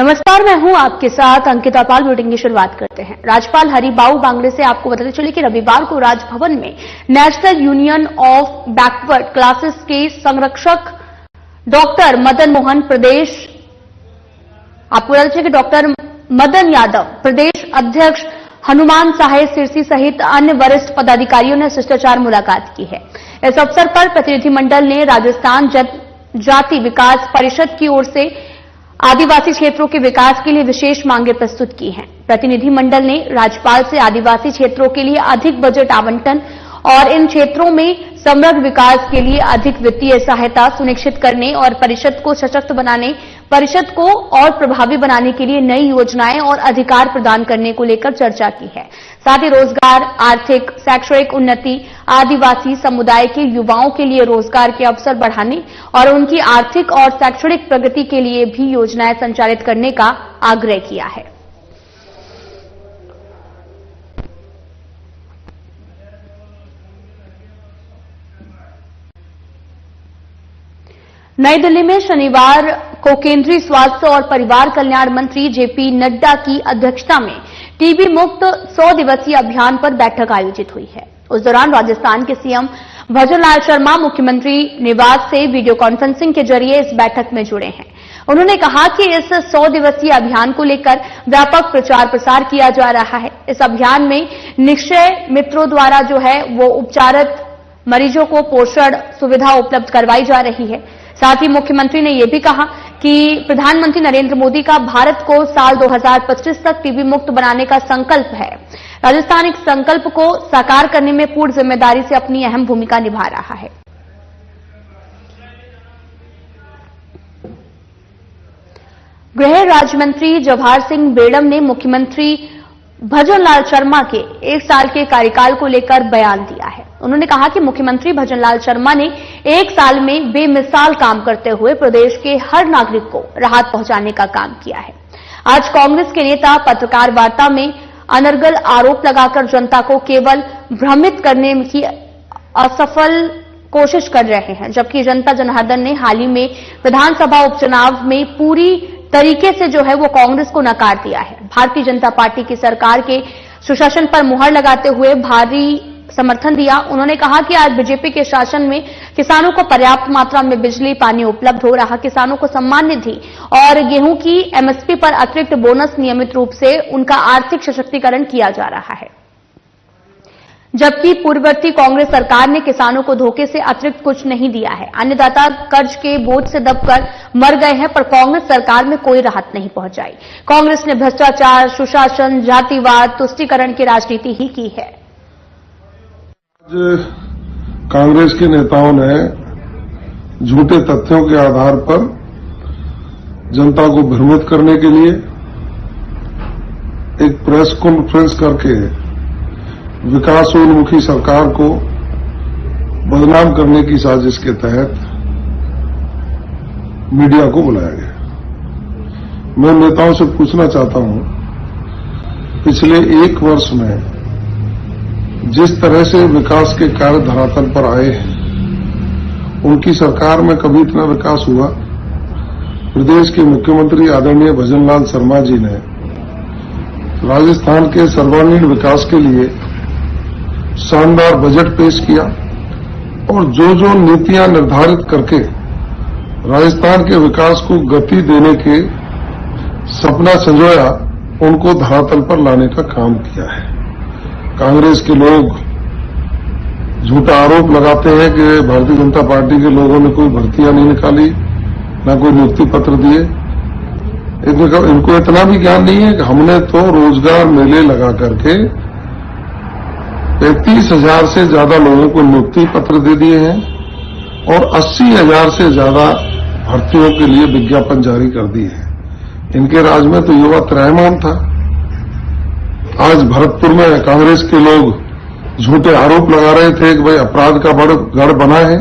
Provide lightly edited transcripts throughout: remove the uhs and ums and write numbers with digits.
नमस्कार, मैं हूं आपके साथ अंकिता पाल। बुलेटिन की शुरुआत करते हैं। राज्यपाल हरिबाऊ बांगड़े से आपको बताते चले कि रविवार को राजभवन में national union of backward classes के संरक्षक डॉक्टर मदन मोहन प्रदेश, आपको बताते चले कि डॉक्टर मदन यादव प्रदेश अध्यक्ष हनुमान साहेब सिरसी सहित अन्य वरिष्ठ पदाधिकारियों ने शिष्टाचार मुलाकात की है। इस अवसर पर प्रतिनिधिमंडल ने राजस्थान जनजाति विकास परिषद की ओर से आदिवासी क्षेत्रों के विकास के लिए विशेष मांगे प्रस्तुत की हैं। प्रतिनिधिमंडल ने राज्यपाल से आदिवासी क्षेत्रों के लिए अधिक बजट आवंटन और इन क्षेत्रों में समग्र विकास के लिए अधिक वित्तीय सहायता सुनिश्चित करने और परिषद को सशक्त बनाने, परिषद को और प्रभावी बनाने के लिए नई योजनाएं और अधिकार प्रदान करने को लेकर चर्चा की है। साथ ही रोजगार, आर्थिक, शैक्षणिक उन्नति, आदिवासी समुदाय के युवाओं के लिए रोजगार के अवसर बढ़ाने और उनकी आर्थिक और शैक्षणिक प्रगति के लिए भी योजनाएं संचालित करने का आग्रह किया है। नई दिल्ली में शनिवार को केंद्रीय स्वास्थ्य और परिवार कल्याण मंत्री जेपी नड्डा की अध्यक्षता में टीबी मुक्त 100 दिवसीय अभियान पर बैठक आयोजित हुई है। उस दौरान राजस्थान के सीएम भजनलाल शर्मा मुख्यमंत्री निवास से वीडियो कॉन्फ्रेंसिंग के जरिए इस बैठक में जुड़े हैं। उन्होंने कहा कि इस 100 दिवसीय अभियान को लेकर व्यापक प्रचार प्रसार किया जा रहा है। इस अभियान में निक्षय मित्रों द्वारा जो है वो उपचारित मरीजों को पोषण सुविधा उपलब्ध करवाई जा रही है। साथ ही मुख्यमंत्री ने यह भी कहा कि प्रधानमंत्री नरेंद्र मोदी का भारत को साल 2025 तक टीबी मुक्त बनाने का संकल्प है। राजस्थान इस संकल्प को साकार करने में पूर्ण जिम्मेदारी से अपनी अहम भूमिका निभा रहा है। गृह राज्य मंत्री जवाहर सिंह बेड़म ने मुख्यमंत्री भजनलाल शर्मा के 1 साल के कार्यकाल को लेकर बयान दिया है। उन्होंने कहा कि मुख्यमंत्री भजनलाल शर्मा ने 1 साल में बेमिसाल काम करते हुए प्रदेश के हर नागरिक को राहत पहुंचाने का काम किया है। आज कांग्रेस के नेता पत्रकार वार्ता में अनर्गल आरोप लगाकर जनता को केवल भ्रमित करने की असफल कोशिश कर रहे हैं, जबकि जनता जनार्दन ने हाल ही में विधानसभा उपचुनाव में पूरी तरीके से जो है वो कांग्रेस को नकार दिया है। भारतीय जनता पार्टी की सरकार के सुशासन पर मुहर लगाते हुए भारी समर्थन दिया। उन्होंने कहा कि आज बीजेपी के शासन में किसानों को पर्याप्त मात्रा में बिजली पानी उपलब्ध हो रहा, किसानों को सम्मान निधि और गेहूं की एमएसपी पर अतिरिक्त बोनस नियमित रूप से उनका आर्थिक सशक्तिकरण किया जा रहा है। जबकि पूर्ववर्ती कांग्रेस सरकार ने किसानों को धोखे से अतिरिक्त कुछ नहीं दिया है। अन्नदाता कर्ज के बोझ से दबकर मर गए हैं, पर कांग्रेस सरकार में कोई राहत नहीं पहुंचाई। कांग्रेस ने भ्रष्टाचार, सुशासन, जातिवाद, तुष्टीकरण की राजनीति ही की है। कांग्रेस के नेताओं ने झूठे तथ्यों के आधार पर जनता को भ्रमित करने के लिए एक प्रेस कॉन्फ्रेंस करके विकासोन्मुखी सरकार को बदनाम करने की साजिश के तहत मीडिया को बुलाया गया। मैं नेताओं से पूछना चाहता हूं, पिछले 1 वर्ष में जिस तरह से विकास के कार्य धरातल पर आए हैं, उनकी सरकार में कभी इतना विकास हुआ? प्रदेश के मुख्यमंत्री आदरणीय भजनलाल शर्मा जी ने राजस्थान के सर्वांगीण विकास के लिए शानदार बजट पेश किया और जो जो नीतियां निर्धारित करके राजस्थान के विकास को गति देने के सपना संजोया, उनको धरातल पर लाने का काम किया है। कांग्रेस के लोग झूठा आरोप लगाते हैं कि भारतीय जनता पार्टी के लोगों ने कोई भर्तियां नहीं निकाली, न कोई नियुक्ति पत्र दिए। इनको इतना भी ज्ञान नहीं है कि हमने तो रोजगार मेले लगा करके 35,000 से ज्यादा लोगों को नियुक्ति पत्र दे दिए हैं और 80,000 से ज्यादा भर्तियों के लिए विज्ञापन जारी कर दिए हैं। इनके राज में तो युवा त्रयमान था। आज भरतपुर में कांग्रेस के लोग झूठे आरोप लगा रहे थे कि भाई अपराध का गढ़ बना है।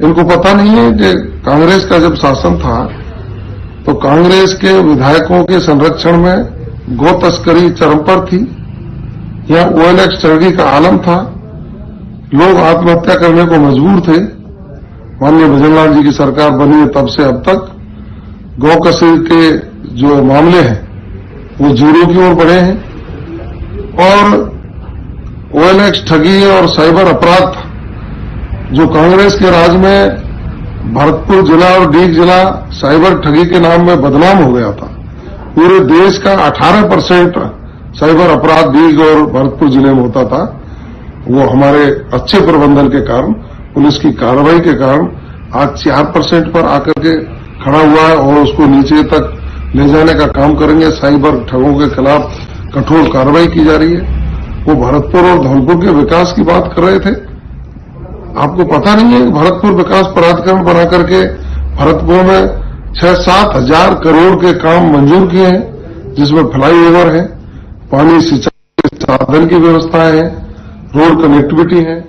इनको पता नहीं है कि कांग्रेस का जब शासन था तो कांग्रेस के विधायकों के संरक्षण में गौ तस्करी चरम पर थी। यहां OLX चरगी का आलम था, लोग आत्महत्या करने को मजबूर थे। माननीय भजनलाल जी की सरकार बनी है तब से अब तक गौ कसी के जो मामले हैं वो जीरो की ओर बढ़े हैं और OLX ठगी और साइबर अपराध जो कांग्रेस के राज में भरतपुर जिला और डीग जिला साइबर ठगी के नाम में बदनाम हो गया था। पूरे देश का 18% साइबर अपराध डीग और भरतपुर जिले में होता था। वो हमारे अच्छे प्रबंधन के कारण, पुलिस की कार्रवाई के कारण आज 4% पर आकर के खड़ा हुआ है और उसको नीचे तक ले जाने का काम करेंगे। साइबर ठगों के खिलाफ कठोर कार्रवाई की जा रही है। वो भरतपुर और धौलपुर के विकास की बात कर रहे थे। आपको पता नहीं है भरतपुर विकास प्राधिकरण बना करके भरतपुर में 6-7 हजार करोड़ के काम मंजूर किए हैं, जिसमें फ्लाईओवर है, पानी सिंचाई के साधन की व्यवस्था है, रोड कनेक्टिविटी है।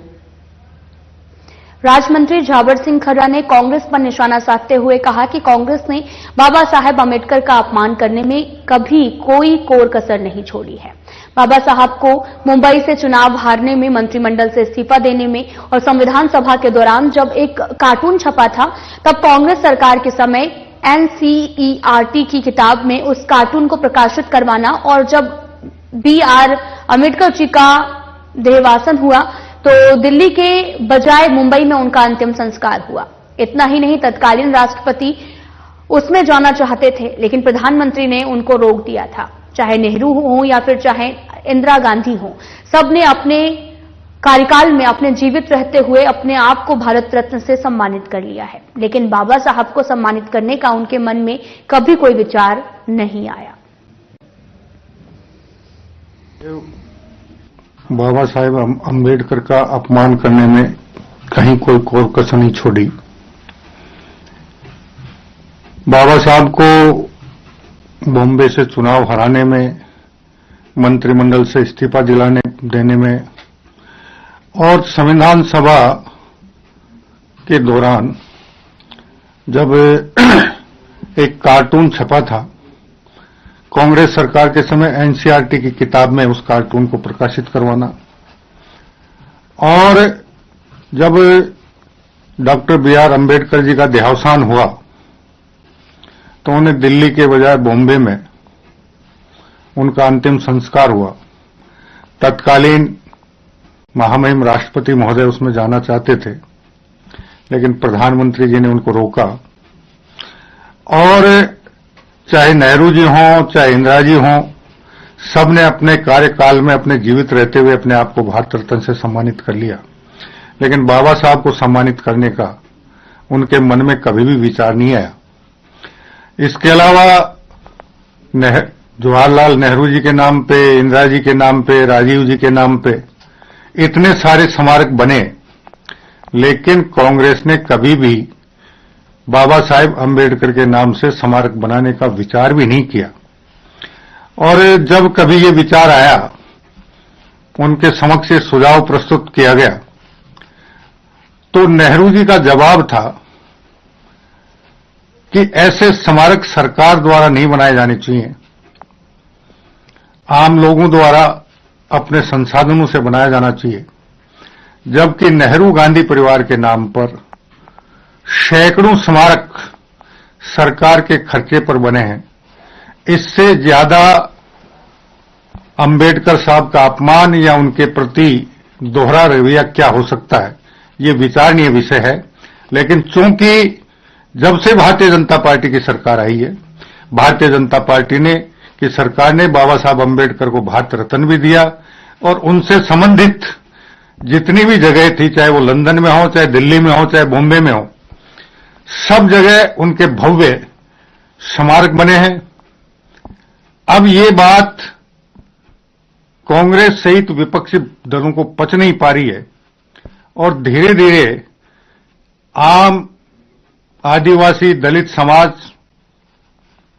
राज्य मंत्री झावर सिंह खर्रा ने कांग्रेस पर निशाना साधते हुए कहा कि कांग्रेस ने बाबा साहेब अम्बेडकर का अपमान करने में कभी कोई कोर कसर नहीं छोड़ी है। बाबा साहब को मुंबई से चुनाव हारने में, मंत्रिमंडल से इस्तीफा देने में और संविधान सभा के दौरान जब एक कार्टून छपा था तब कांग्रेस सरकार के समय NCERT की किताब में उस कार्टून को प्रकाशित करवाना और जब BR अम्बेडकर जी का देहवासन हुआ तो दिल्ली के बजाय मुंबई में उनका अंतिम संस्कार हुआ। इतना ही नहीं, तत्कालीन राष्ट्रपति उसमें जाना चाहते थे लेकिन प्रधानमंत्री ने उनको रोक दिया था। चाहे नेहरू हो या फिर चाहे इंदिरा गांधी हो, सबने अपने कार्यकाल में अपने जीवित रहते हुए अपने आप को भारत रत्न से सम्मानित कर लिया है, लेकिन बाबा साहब को सम्मानित करने का उनके मन में कभी कोई विचार नहीं आया। बाबा साहेब अम्बेडकर का अपमान करने में कहीं कोई कोर कसर नहीं छोड़ी। बाबा साहब को बॉम्बे से चुनाव हराने में, मंत्रिमंडल से इस्तीफा देने में और संविधान सभा के दौरान जब एक कार्टून छपा था, कांग्रेस सरकार के समय NCERT की किताब में उस कार्टून को प्रकाशित करवाना, और जब डॉक्टर BR अम्बेडकर जी का देहावसान हुआ तो उन्हें दिल्ली के बजाय बॉम्बे में उनका अंतिम संस्कार हुआ। तत्कालीन महामहिम राष्ट्रपति महोदय उसमें जाना चाहते थे लेकिन प्रधानमंत्री जी ने उनको रोका। और चाहे नेहरू जी हों, चाहे इंदिरा जी हों, सबने अपने कार्यकाल में अपने जीवित रहते हुए अपने आप को भारत रत्न से सम्मानित कर लिया, लेकिन बाबा साहब को सम्मानित करने का उनके मन में कभी भी विचार नहीं आया। इसके अलावा जवाहरलाल नेहरू जी के नाम पे, इंदिरा जी के नाम पे, राजीव जी के नाम पे इतने सारे स्मारक बने, लेकिन कांग्रेस ने कभी भी बाबा साहेब अम्बेडकर के नाम से स्मारक बनाने का विचार भी नहीं किया। और जब कभी ये विचार आया, उनके समक्ष ये सुझाव प्रस्तुत किया गया, तो नेहरू जी का जवाब था कि ऐसे स्मारक सरकार द्वारा नहीं बनाए जाने चाहिए, आम लोगों द्वारा अपने संसाधनों से बनाया जाना चाहिए। जबकि नेहरू गांधी परिवार के नाम पर सैकड़ों स्मारक सरकार के खर्चे पर बने हैं। इससे ज्यादा अंबेडकर साहब का अपमान या उनके प्रति दोहरा रवैया क्या हो सकता है, ये विचारणीय विषय है। लेकिन चूंकि जब से भारतीय जनता पार्टी की सरकार आई है, भारतीय जनता पार्टी की सरकार ने बाबा साहब अम्बेडकर को भारत रत्न भी दिया और उनसे संबंधित जितनी भी जगह थी, चाहे वो लंदन में हो, चाहे दिल्ली में हो, चाहे बॉम्बे में हो, सब जगह उनके भव्य स्मारक बने हैं। अब ये बात कांग्रेस सहित विपक्षी दलों को पच नहीं पा रही है और धीरे धीरे आम आदिवासी दलित समाज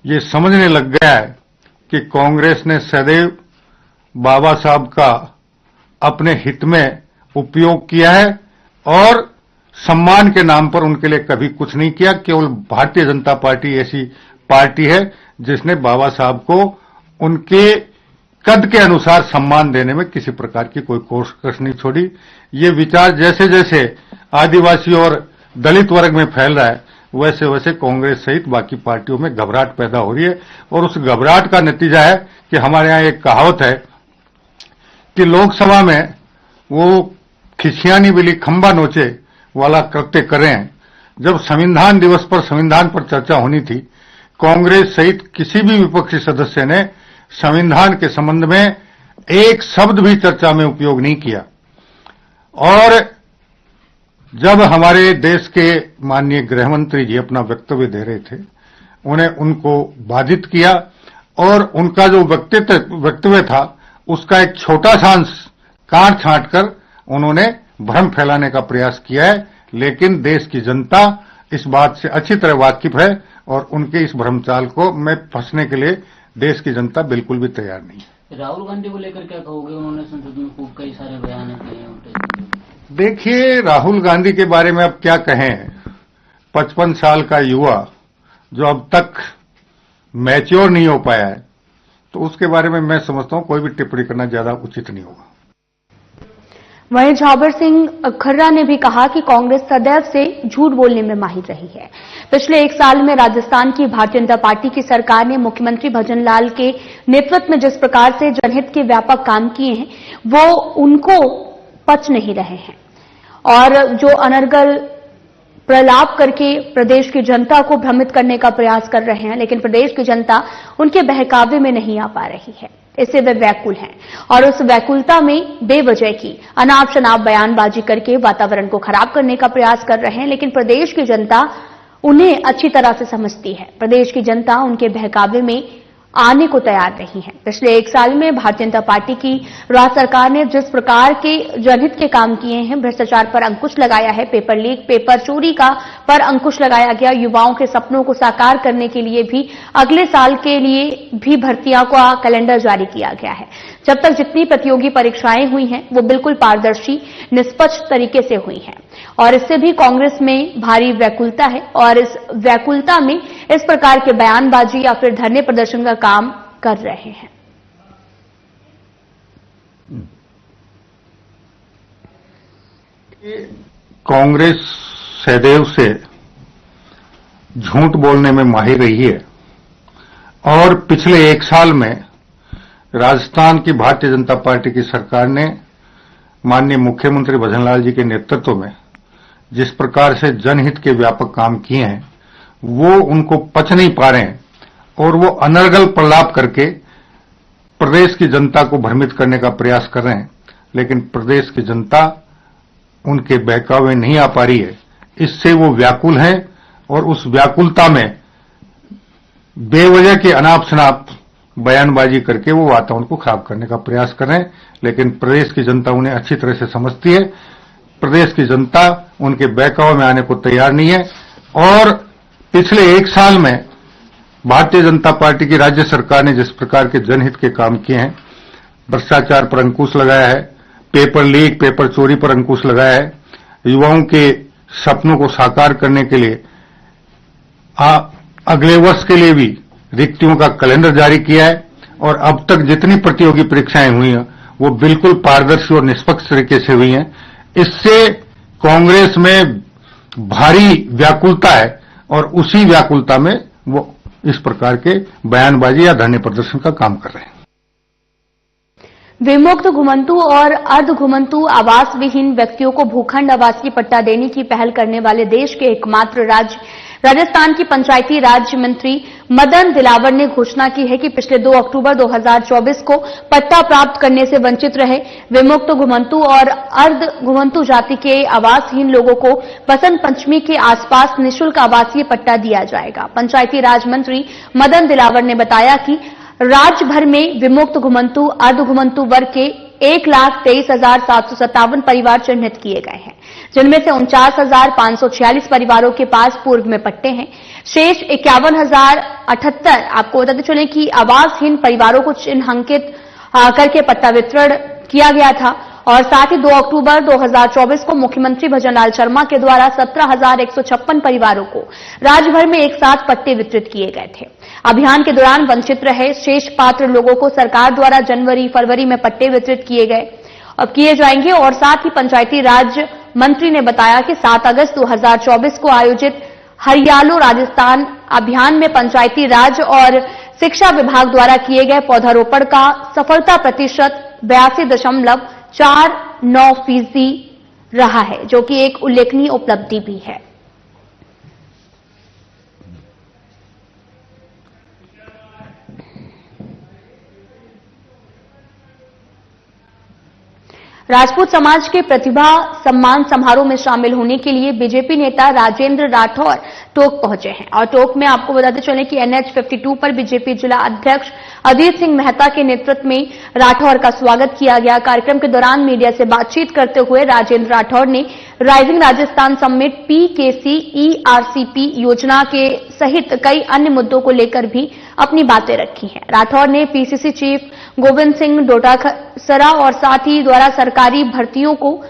ये समझने लग गया है कि कांग्रेस ने सदैव बाबा साहब का अपने हित में उपयोग किया है और सम्मान के नाम पर उनके लिए कभी कुछ नहीं किया। केवल भारतीय जनता पार्टी ऐसी पार्टी है जिसने बाबा साहब को उनके कद के अनुसार सम्मान देने में किसी प्रकार की कोई कोशिश नहीं छोड़ी। ये विचार जैसे जैसे आदिवासी और दलित वर्ग में फैल रहा है, वैसे वैसे कांग्रेस सहित बाकी पार्टियों में घबराहट पैदा हो रही है। और उस घबराहट का नतीजा है कि हमारे यहां एक कहावत है कि लोकसभा में वो खिसियानी बिली खंबा नोचे वाला कृत्य कर रहे हैं। जब संविधान दिवस पर संविधान पर चर्चा होनी थी, कांग्रेस सहित किसी भी विपक्षी सदस्य ने संविधान के संबंध में एक शब्द भी चर्चा में उपयोग नहीं किया। और जब हमारे देश के माननीय गृह मंत्री जी अपना वक्तव्य दे रहे थे, उनको बाधित किया और उनका जो वक्तव्य था उसका एक छोटा सा अंश काट छांट कर उन्होंने भ्रम फैलाने का प्रयास किया है। लेकिन देश की जनता इस बात से अच्छी तरह वाकिफ है और उनके इस भ्रमचाल को में फंसने के लिए देश की जनता बिल्कुल भी तैयार नहीं है। राहुल गांधी को लेकर क्या कहोगे? उन्होंने संसद में खूब कई सारे बयान किए हैं। देखिए, राहुल गांधी के बारे में अब क्या कहें। 55 साल का युवा जो अब तक मैच्योर नहीं हो पाया है, तो उसके बारे में मैं समझता हूं कोई भी टिप्पणी करना ज्यादा उचित नहीं होगा। वहीं झाबर सिंह खर्रा ने भी कहा कि कांग्रेस सदैव से झूठ बोलने में माहिर रही है। पिछले एक साल में राजस्थान की भारतीय जनता पार्टी की सरकार ने मुख्यमंत्री भजन लाल के नेतृत्व में जिस प्रकार से जनहित के व्यापक काम किए हैं, वो उनको पच नहीं रहे हैं और जो अनर्गल प्रलाप करके प्रदेश की जनता को भ्रमित करने का प्रयास कर रहे हैं, लेकिन प्रदेश की जनता उनके बहकावे में नहीं आ पा रही है। इससे वे व्याकुल हैं और उस व्याकुलता में बेवजह की अनाप शनाप बयानबाजी करके वातावरण को खराब करने का प्रयास कर रहे हैं। लेकिन प्रदेश की जनता उन्हें अच्छी तरह से समझती है। प्रदेश की जनता उनके बहकावे में आने को तैयार नहीं है। पिछले एक साल में भारतीय जनता पार्टी की राज्य सरकार ने जिस प्रकार के जनहित के काम किए हैं, भ्रष्टाचार पर अंकुश लगाया है, पेपर लीक, पेपर चोरी का पर अंकुश लगाया गया, युवाओं के सपनों को साकार करने के लिए भी अगले साल के लिए भी भर्तियों का कैलेंडर जारी किया गया है। जब तक जितनी प्रतियोगी परीक्षाएं हुई हैं वो बिल्कुल पारदर्शी, निष्पक्ष तरीके से हुई हैं और इससे भी कांग्रेस में भारी व्याकुलता है और इस व्याकुलता में इस प्रकार के बयानबाजी या फिर धरने प्रदर्शन का काम कर रहे हैं। कांग्रेस सदैव से झूठ बोलने में माहिर रही है और पिछले एक साल में राजस्थान की भारतीय जनता पार्टी की सरकार ने माननीय मुख्यमंत्री भजन लाल जी के नेतृत्व में जिस प्रकार से जनहित के व्यापक काम किए हैं, वो उनको पच नहीं पा रहे हैं और वो अनर्गल प्रलाप करके प्रदेश की जनता को भ्रमित करने का प्रयास कर रहे हैं। लेकिन प्रदेश की जनता उनके बहकावे नहीं आ पा रही है। इससे वो व्याकुल हैं और उस व्याकुलता में बेवजह के अनाप शनाप बयानबाजी करके वो वातावरण को खराब करने का प्रयास कर रहे हैं। लेकिन प्रदेश की जनता उन्हें अच्छी तरह से समझती है। प्रदेश की जनता उनके बहकावे में आने को तैयार नहीं है और पिछले एक साल में भारतीय जनता पार्टी की राज्य सरकार ने जिस प्रकार के जनहित के काम किए हैं, भ्रष्टाचार पर अंकुश लगाया है, पेपर लीक, पेपर चोरी पर अंकुश लगाया है, युवाओं के सपनों को साकार करने के लिए अगले वर्ष के लिए भी रिक्तियों का कैलेंडर जारी किया है और अब तक जितनी प्रतियोगी परीक्षाएं हुई हैं वो बिल्कुल पारदर्शी और निष्पक्ष तरीके से हुई हैं। इससे कांग्रेस में भारी व्याकुलता है और उसी व्याकुलता में वो इस प्रकार के बयानबाजी या धरने प्रदर्शन का काम कर रहे हैं। विमुक्त घुमंतु और अर्ध घुमंतु आवास विहीन व्यक्तियों को भूखंड आवासीय पट्टा देने की पहल करने वाले देश के एकमात्र राज्य राजस्थान की पंचायती राज मंत्री मदन दिलावर ने घोषणा की है कि पिछले 2 अक्टूबर 2024 को पट्टा प्राप्त करने से वंचित रहे विमुक्त घुमंतु और अर्ध घुमंतु जाति के आवासहीन लोगों को बसंत पंचमी के आसपास निःशुल्क आवासीय पट्टा दिया जाएगा। पंचायती राज मंत्री मदन दिलावर ने बताया कि राज्य भर में विमुक्त घुमंतु अर्ध घुमंतु वर्ग के 1,23,757 परिवार चिन्हित किए गए हैं, जिनमें से 49,546 परिवारों के पास पूर्व में पट्टे हैं। शेष 51,078 आपको बताते चले कि आवासहीन परिवारों को चिन्हांकित करके पट्टा वितरण किया गया था और साथ ही 2 अक्टूबर 2024 को मुख्यमंत्री भजन लाल शर्मा के द्वारा 17,156 परिवारों को राज्य भर में एक साथ पट्टे वितरित किए गए थे। अभियान के दौरान वंचित रहे शेष पात्र लोगों को सरकार द्वारा जनवरी फरवरी में पट्टे वितरित किए जाएंगे और साथ ही पंचायती राज मंत्री ने बताया कि 7 अगस्त 2024 को आयोजित हरियालो राजस्थान अभियान में पंचायती राज और शिक्षा विभाग द्वारा किए गए पौधारोपण का सफलता प्रतिशत 82.49% रहा है, जो कि एक उल्लेखनीय उपलब्धि भी है। राजपूत समाज के प्रतिभा सम्मान समारोह में शामिल होने के लिए बीजेपी नेता राजेंद्र राठौर टोंक पहुंचे हैं और टोंक में आपको बताते चलें कि NH 52 पर बीजेपी जिला अध्यक्ष अजीत सिंह मेहता के नेतृत्व में राठौर का स्वागत किया गया। कार्यक्रम के दौरान मीडिया से बातचीत करते हुए राजेंद्र राठौर ने rising Rajasthan summit PKC ERCP योजना के सहित कई अन्य मुद्दों को लेकर भी अपनी बातें रखी हैं। राठौर ने PCC चीफ गोविंद सिंह डोटासरा और साथी द्वारा सरकारी भर्तियों को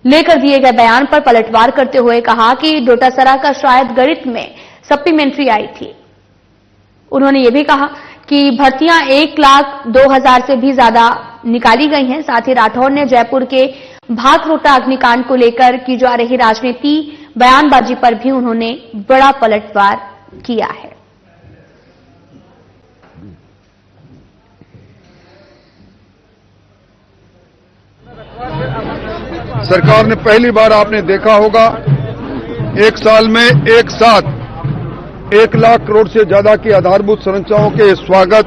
लेकर दिए गए बयान पर पलटवार करते हुए कहा कि डोटासरा का शायद गणित में सप्लीमेंट्री आई थी। उन्होंने ये भी कहा कि भर्तियां 1,02,000 से भी ज्यादा निकाली गई हैं। साथ ही राठौर ने जयपुर के भागरोटा अग्निकांड को लेकर की जा रही राजनीति बयानबाजी पर भी उन्होंने बड़ा पलटवार किया है। सरकार ने पहली बार आपने देखा होगा एक साल में एक साथ 1 लाख करोड़ से ज्यादा की आधारभूत संरचनाओं के स्वागत,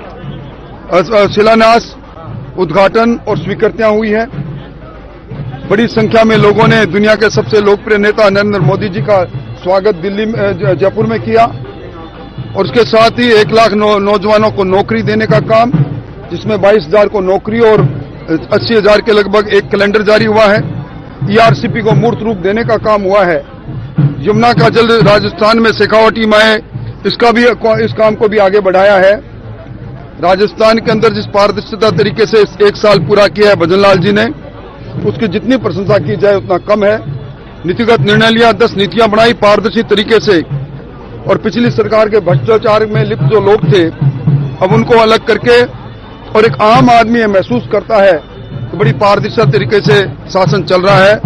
शिलान्यास, उद्घाटन और स्वीकृतियां हुई हैं। बड़ी संख्या में लोगों ने दुनिया के सबसे लोकप्रिय नेता नरेंद्र मोदी जी का स्वागत दिल्ली में, जयपुर में किया और उसके साथ ही 1 लाख नौजवानों को नौकरी देने का काम, जिसमें 22,000 को नौकरी और 80,000 के लगभग एक कैलेंडर जारी हुआ है। ERCP को मूर्त रूप देने का काम हुआ है। यमुना का जल राजस्थान में शेखावटी में आए, इस काम को भी आगे बढ़ाया है। राजस्थान के अंदर जिस पारदर्शिता तरीके से 1 साल पूरा किया है भजनलाल जी ने, उसकी जितनी प्रशंसा की जाए उतना कम है। नीतिगत निर्णय लिया, 10 नीतियां बनाई पारदर्शी तरीके से और पिछली सरकार के भ्रष्टाचार में लिप्त जो लोग थे अब उनको अलग करके और एक आम आदमी ये महसूस करता है कि बड़ी पारदर्शी तरीके से शासन चल रहा है।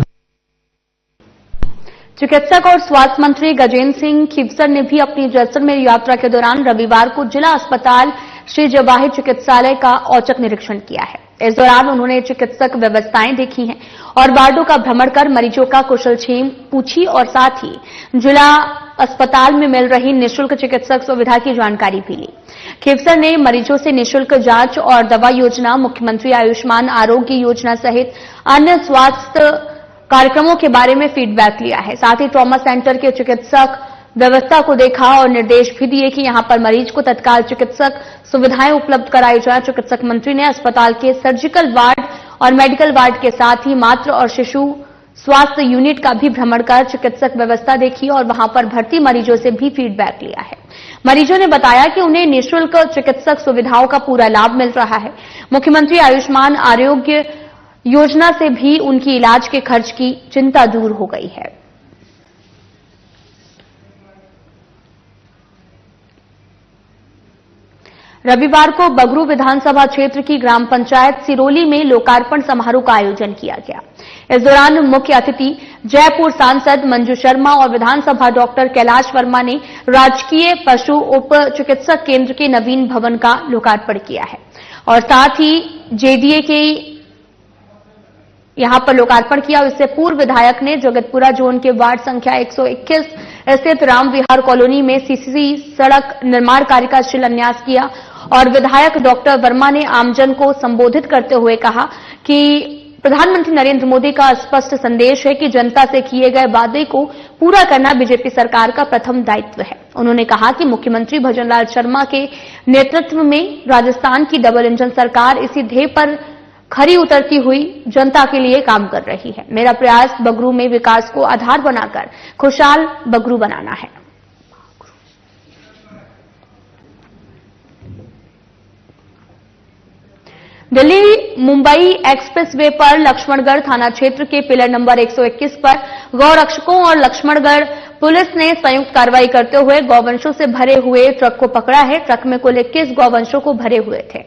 चिकित्सक और स्वास्थ्य मंत्री गजेंद्र सिंह खीवसर ने भी अपनी जैसलमेर यात्रा के दौरान रविवार को जिला अस्पताल श्री जवाहिर चिकित्सालय का औचक निरीक्षण किया है। इस दौरान उन्होंने चिकित्सक व्यवस्थाएं देखी हैं और वार्डों का भ्रमण कर मरीजों का कुशलक्षेम पूछी और साथ ही जिला अस्पताल में मिल रही निःशुल्क चिकित्सक सुविधा की जानकारी भी ली। खीवसर ने मरीजों से निःशुल्क जांच और दवा योजना, मुख्यमंत्री आयुष्मान आरोग्य योजना सहित अन्य स्वास्थ्य कार्यक्रमों के बारे में फीडबैक लिया है। साथ ही ट्रॉमा सेंटर के चिकित्सक व्यवस्था को देखा और निर्देश भी दिए कि यहां पर मरीज को तत्काल चिकित्सक सुविधाएं उपलब्ध कराई जाए। चिकित्सक मंत्री ने अस्पताल के सर्जिकल वार्ड और मेडिकल वार्ड के साथ ही मातृ और शिशु स्वास्थ्य यूनिट का भी भ्रमण कर चिकित्सक व्यवस्था देखी और वहां पर भर्ती मरीजों से भी फीडबैक लिया है। मरीजों ने बताया कि उन्हें निःशुल्क चिकित्सक सुविधाओं का पूरा लाभ मिल रहा है। मुख्यमंत्री आयुष्मान आरोग्य योजना से भी उनकी इलाज के खर्च की चिंता दूर हो गई है। रविवार को बगरू विधानसभा क्षेत्र की ग्राम पंचायत सिरोली में लोकार्पण समारोह का आयोजन किया गया। इस दौरान मुख्य अतिथि जयपुर सांसद मंजू शर्मा और विधानसभा डॉक्टर कैलाश वर्मा ने राजकीय पशु उप चिकित्सक केंद्र के नवीन भवन का लोकार्पण किया है और साथ ही JDA के यहां पर लोकार्पण किया। इससे पूर्व विधायक ने जगतपुरा जोन के वार्ड संख्या 121 स्थित राम विहार कॉलोनी में CCC सड़क निर्माण कार्य का शिलान्यास किया और विधायक डॉक्टर वर्मा ने आमजन को संबोधित करते हुए कहा कि प्रधानमंत्री नरेंद्र मोदी का स्पष्ट संदेश है कि जनता से किए गए वादे को पूरा करना बीजेपी सरकार का प्रथम दायित्व है। उन्होंने कहा कि मुख्यमंत्री भजनलाल शर्मा के नेतृत्व में राजस्थान की डबल इंजन सरकार इसी ध्येय पर खरी उतरती हुई जनता के लिए काम कर रही है। मेरा प्रयास बगरू में विकास को आधार बनाकर खुशहाल बगरू बनाना है। दिल्ली मुंबई एक्सप्रेस वे पर लक्ष्मणगढ़ थाना क्षेत्र के पिलर नंबर 121 पर गौरक्षकों और लक्ष्मणगढ़ पुलिस ने संयुक्त कार्रवाई करते हुए गौवंशों से भरे हुए ट्रक को पकड़ा है। ट्रक में कुल 21 गौवंशों को भरे हुए थे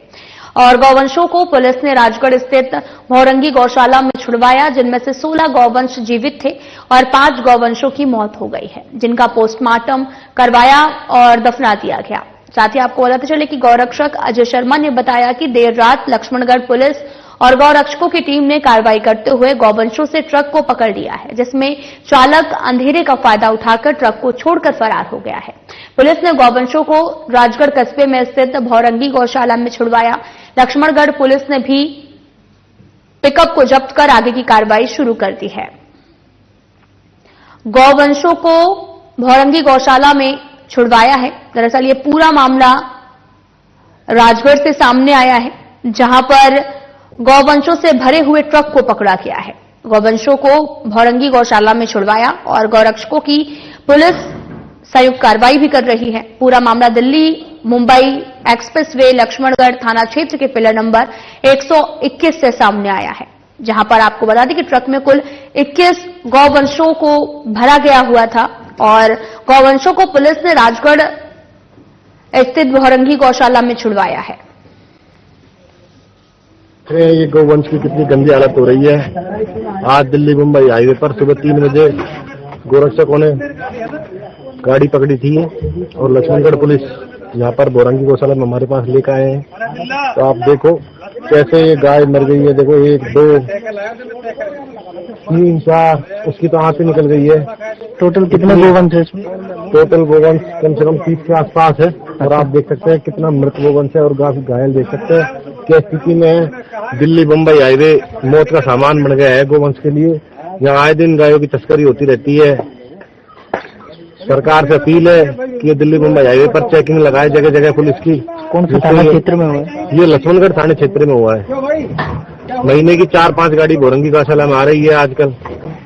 और गौवंशों को पुलिस ने राजगढ़ स्थित भौरंगी गौशाला में छुड़वाया, जिनमें से 16 गौवंश जीवित थे और 5 गौवंशों की मौत हो गई है, जिनका पोस्टमार्टम करवाया और दफना दिया गया। साथ ही आपको बताते चले कि गौरक्षक अजय शर्मा ने बताया कि देर रात लक्ष्मणगढ़ पुलिस और गौरक्षकों की टीम ने कार्रवाई करते हुए गौवंशों से ट्रक को पकड़ लिया है, जिसमें चालक अंधेरे का फायदा उठाकर ट्रक को छोड़कर फरार हो गया है। पुलिस ने गौवंशों को राजगढ़ कस्बे में स्थित भौरंगी गौशाला में छुड़वाया। लक्ष्मणगढ़ पुलिस ने भी पिकअप को जब्त कर आगे की कार्रवाई शुरू कर दी है। गौवंशों को भौरंगी गौशाला में छुड़वाया है। दरअसल ये पूरा मामला राजगढ़ से सामने आया है, जहां पर गौवंशों से भरे हुए ट्रक को पकड़ा गया है। गौवंशों को भौरंगी गौशाला में छुड़वाया और गौरक्षकों की पुलिस संयुक्त कार्रवाई भी कर रही है। पूरा मामला दिल्ली मुंबई एक्सप्रेसवे लक्ष्मणगढ़ थाना क्षेत्र के पिलर नंबर 121 से सामने आया है, जहां पर आपको बता दें कि ट्रक में कुल 21 गौवंशों को भरा गया हुआ था और गौवंशों को पुलिस ने राजगढ़ स्थित भौरंगी गौशाला में छुड़वाया है। ये गौवंश की कितनी गंदी हालत हो रही है। आज दिल्ली मुंबई हाईवे पर सुबह 3 बजे गोरक्षकों ने गाड़ी पकड़ी थी और लक्ष्मणगढ़ पुलिस यहाँ पर भौरंगी गौशाला में हमारे पास लेकर आए हैं। तो आप देखो कैसे ये गाय मर गई है। देखो 1 2 3 4 उसकी तो आंख ही निकल गई है। टोटल कितने गोवंश है इसमें? टोटल गोवंश कम से कम 30 के आसपास है। और आप देख सकते हैं कितना मृत गोवंश है और घायल देख सकते हैं क्या स्थिति में है। दिल्ली मुंबई हाईवे मौत का सामान बन गया है गोवंश के लिए। यहाँ आए दिन गायों की तस्करी होती रहती है। सरकार से अपील है कि दिल्ली मुंबई हाईवे पर चेकिंग लगाए जगह जगह पुलिस की। कौन सा थाना क्षेत्र में हुआ है? ये लक्ष्मणगढ़ थाने क्षेत्र में हुआ है। महीने की 4-5 गाड़ी भौरंगी गौशाला में आ रही है आजकल।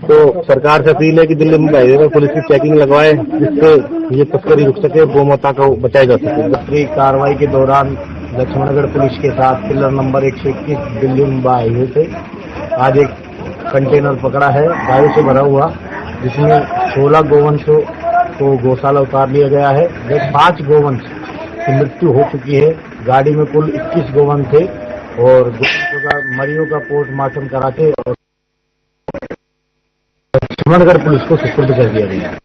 तो सरकार से अपील है कि दिल्ली मुंबई हाईवे पर पुलिस की चेकिंग लगवाए, जिससे ये तस्करी रुक सके, गोमाता को बचाया जा सके। कार्रवाई के दौरान लक्ष्मणगढ़ पुलिस के साथ pillar number 121 Delhi Mumbai highway से आज एक कंटेनर पकड़ा है गायों से भरा हुआ, जिसमें 16 गोवंशों को गौशाला उतार लिया गया है। 5 गोवंश की मृत्यु हो चुकी है। गाड़ी में कुल 21 गोवंश थे और गोवंशों का मरियों का पोस्टमार्टम करा के और लक्ष्मणगढ़ पुलिस को सुपुर्द कर दिया गया।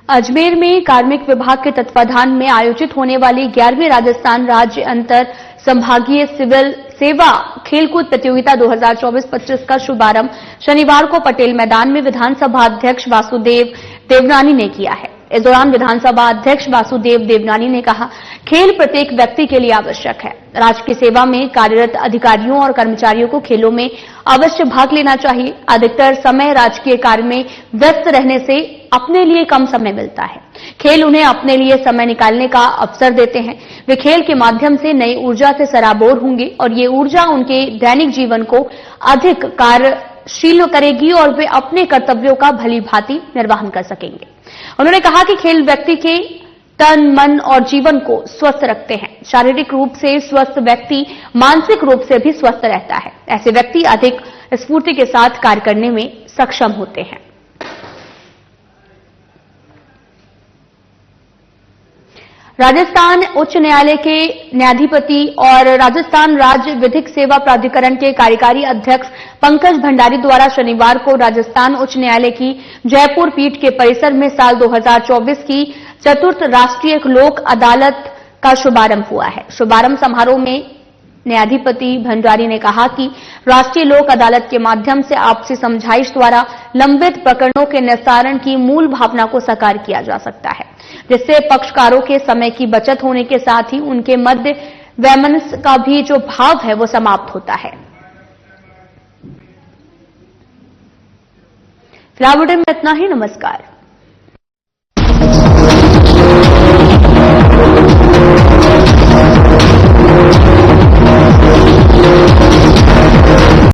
अजमेर में कार्मिक विभाग के तत्वाधान में आयोजित होने वाली 11वीं राजस्थान राज्य अंतर संभागीय सिविल सेवा खेलकूद प्रतियोगिता 2024-25 का शुभारंभ शनिवार को पटेल मैदान में विधानसभा अध्यक्ष वासुदेव देवनानी ने किया है। इस दौरान विधानसभा अध्यक्ष वासुदेव देवनानी ने कहा, खेल प्रत्येक व्यक्ति के लिए आवश्यक है। राष्ट्र की सेवा में कार्यरत अधिकारियों और कर्मचारियों को खेलों में अवश्य भाग लेना चाहिए। अधिकतर समय राजकीय कार्य में व्यस्त रहने से अपने लिए कम समय मिलता है। खेल उन्हें अपने लिए समय निकालने का अवसर देते हैं। वे खेल के माध्यम से नई ऊर्जा से सराबोर होंगे और ये ऊर्जा उनके दैनिक जीवन को अधिक कार्यशील करेगी और वे अपने कर्तव्यों का भली भांति निर्वहन कर सकेंगे। उन्होंने कहा कि खेल व्यक्ति के तन, मन और जीवन को स्वस्थ रखते हैं। शारीरिक रूप से स्वस्थ व्यक्ति मानसिक रूप से भी स्वस्थ रहता है। ऐसे व्यक्ति अधिक स्फूर्ति के साथ कार्य करने में सक्षम होते हैं। राजस्थान उच्च न्यायालय के न्यायाधिपति और राजस्थान राज्य विधिक सेवा प्राधिकरण के कार्यकारी अध्यक्ष पंकज भंडारी द्वारा शनिवार को राजस्थान उच्च न्यायालय की जयपुर पीठ के परिसर में साल 2024 की 4th राष्ट्रीय लोक अदालत का शुभारंभ हुआ है। शुभारंभ समारोह में न्यायाधिपति भंडारी ने कहा कि राष्ट्रीय लोक अदालत के माध्यम से आपसी समझाइश द्वारा लंबित प्रकरणों के निस्तारण की मूल भावना को साकार किया जा सकता है, जिससे पक्षकारों के समय की बचत होने के साथ ही उनके मध्य वैमनस्य का भी जो भाव है वो समाप्त होता है। फिलहाल बुलेटिन में इतना ही। नमस्कार।